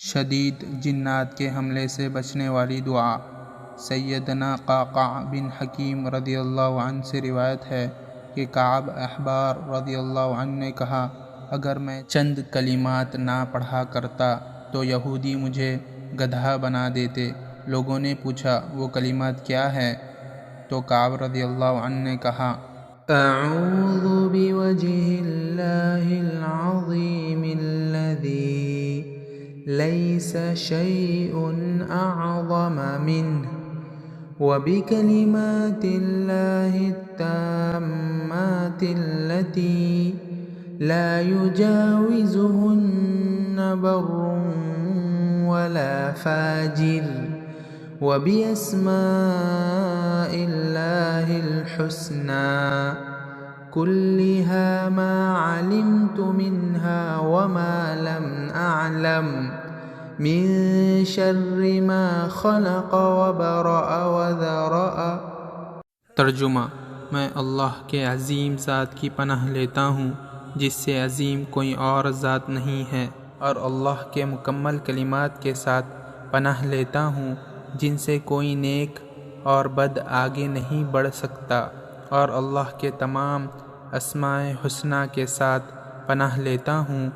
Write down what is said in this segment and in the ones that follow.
शदीद जिन्नात के हमले से बचने वाली दुआ। सैयदना क़ाक़ा बिन हकीम रदियल्लाहु अन्हु से रिवायत है कि काब अहबार रदियल्लाहु अन्हु ने कहा, अगर मैं चंद कलिमात ना पढ़ा करता तो यहूदी मुझे गधा बना देते। लोगों ने पूछा, वो कलिमात क्या है? तो काब रदियल्लाहु अन्हु ने कहा, अऊज़ु बिवजहिल्लाहिल अज़ीमिल्लज़ी लैसा शैउन अअज़म मिन्हु व बिकलिमातिल्लाहित्ताम्मातिल्लती ला युजाविज़ुहुन्न बर्रुन वला फाजिर व बिअस्माइल्लाहिल हुस्ना कुल्लिहा मा अलिमतु मिन्हा व मा लम अअलम मिन शर्रि मा खलक़ व बरअ व ज़रअ। तर्जुमा। मैं अल्लाह के अज़ीम ज़ात की पनाह लेता हूँ जिससे अज़ीम कोई और ज़ात नहीं है, और अल्लाह के मुकम्मल कलिमात के साथ पनाह लेता हूँ जिनसे कोई नेक और बद आगे नहीं बढ़ सकता, और अल्लाह के तमाम अस्माए हुस्ना के साथ पनाह लेता हूँ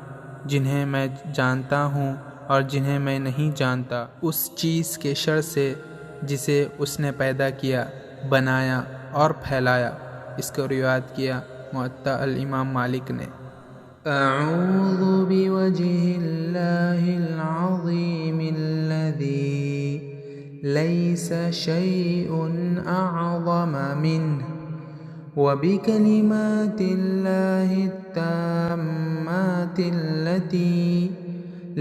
जिन्हें मैं जानता हूँ और जिन्हें मैं नहीं जानता, उस चीज़ के शर से जिसे उसने पैदा किया, बनाया और फैलाया। इसको रिवायत किया मुअत्ता अल इमाम मालिक ने। अऊज़ु बिवजहिल्लाहिल अज़ीमिल्लज़ी लैसा शैउन अअज़म मिन्हु व बिकलिमातिल्लाहित्ताम्मातिल्लती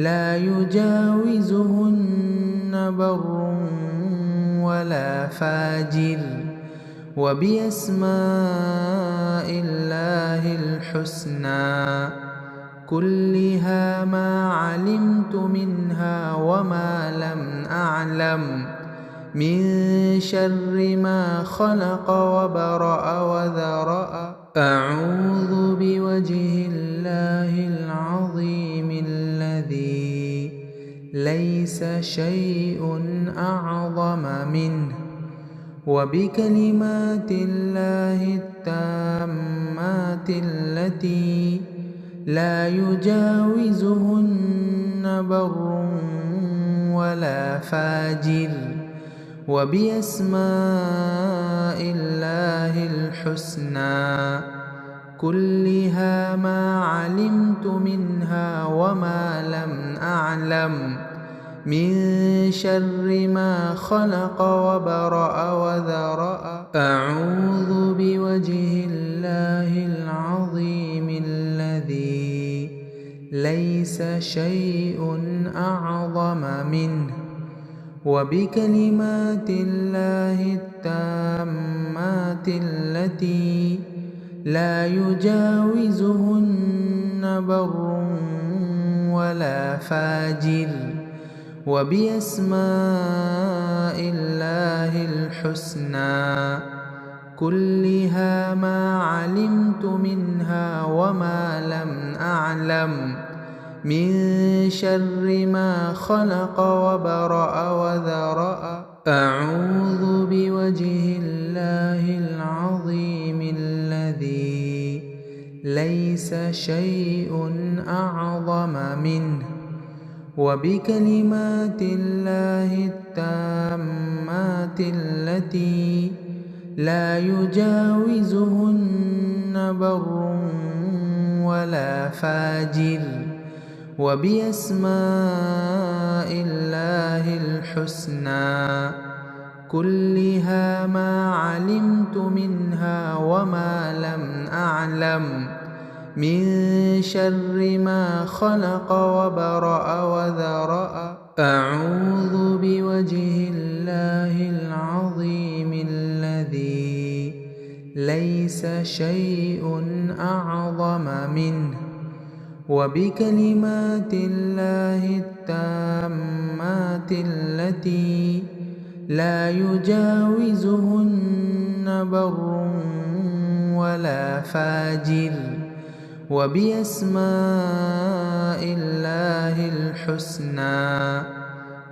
ला युजाविज़ुहुन्न बर्रुन वला फाजिर व बिअस्माइल्लाहिल हुस्ना कुल्लिहा मा अलिमतु मिन्हा व मा लम अअलम मिन शर्रि मा खलक़ व बरअ व ज़रअ। अऊज़ु बिवजहिल्लाहिल अज़ीमिल्लज़ी लैसा शैउन अअज़म मिन्हु व बिकलिमातिल्लाहित्ताम्मातिल्लती ला युजाविज़ुहुन्न बर्रुन वला फाजिर व बिअस्माइल्लाहिल हुस्ना कुल्लिहा मा अलिमतु मिन्हा व मा लम अअलम मिन शर्रि मा खलक़ व बरअ व ज़रअ। अऊज़ु बिवजहिल्लाहिल अज़ीमिल्लज़ी लैसा शैउन अअज़म मिन्हु व बिकलिमातिल्लाहित्ताम्मातिल्लती ला युजाविज़ुहुन्न बर्रुन वला फाजिर व बिअस्माइल्लाहिल हुस्ना कुल्लिहा मा अलिमतु मिन्हा व मा लम अअलम मिन शर्रि मा खलक़ व बरअ व ज़रअ। अऊज़ु बिवजहिल्लाहिल अज़ीमिल्लज़ी लैसा शैउन अअज़म मिन्हु व बिकलिमातिल्लाहित्ताम्मातिल्लती ला युजाविज़ुहुन्न बर्रुन वला फाजिर व बिअस्माइल्लाहिल हुस्ना कुल्लिहा मा अलिमतु मिन्हा व मा लम अअलम मिन शर्रि मा खलक़ व बरअ व ज़रअ। अऊज़ु बिवजहिल्लाहिल अज़ीमिल्लज़ी लैसा शैउन अअज़म मिन्हु व बिकलिमातिल्लाहित्ताम्मातिल्लती ला युजाविज़ुहुन्न बर्रुन वला फाजिर व बिअस्माइल्लाहिल الله الحسنى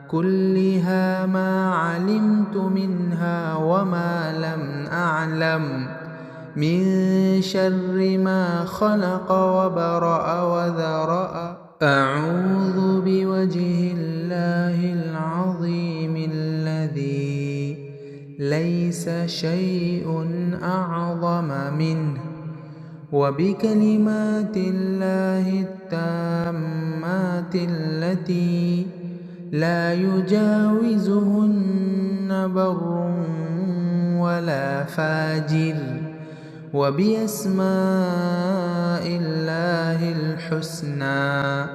كلها ما علمت منها وما لم أعلم من شر ما خلق وبرأ وذرأ أعوذ بوجه الله العظيم الذي ليس شيء أعظم منه وبكلمات الله التامات التي لا يجاوزهن بر ولا فاجر وبأسماء الله الحسنى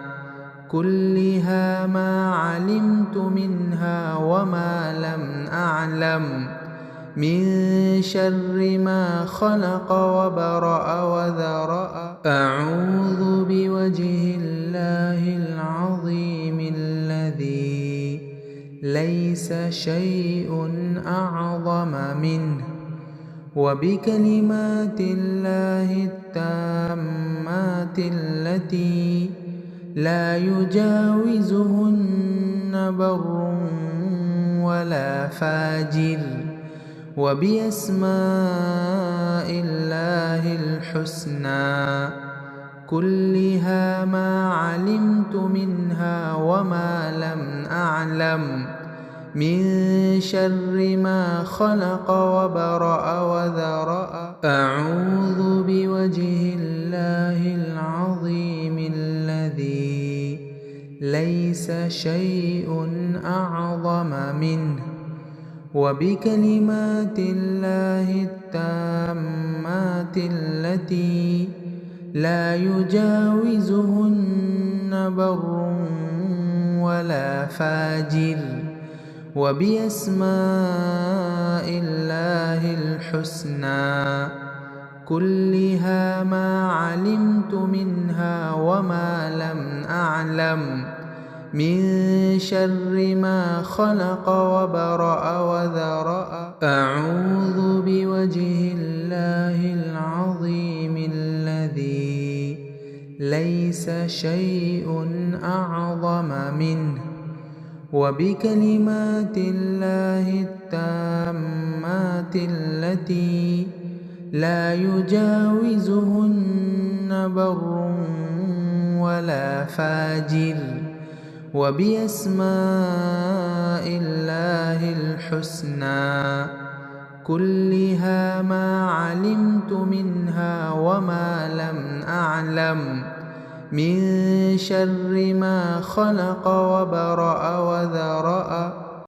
كلها ما علمت منها وما لم أعلم من شر ما خلق وبرأ وذرأ أعوذ بوجه الله العظيم الذي ليس شيء أعظم منه وبكلمات الله التامات التي لا يجاوزهن بر ولا فاجر وبأسماء الله الحسنى كلها ما علمت منها وما لم أعلم من شر ما خلق وبرأ وذرأ أعوذ بوجه الله العظيم الذي ليس شيء أعظم منه وبكلمات الله التامات التي لا يجاوزهن بر ولا فاجر وبأسماء الله الحسنى كلها ما علمت منها وما لم أعلم من شر ما خلق وبرأ وذرأ أعوذ بوجه الله العظيم الذي ليس شيء أعظم منه وبكلمات الله التامات التي لا يجاوزهن بر ولا فاجر وبأسماء الله الحسنى كلها ما علمت منها وما لم أعلم من شر ما خلق وبرأ وذرأ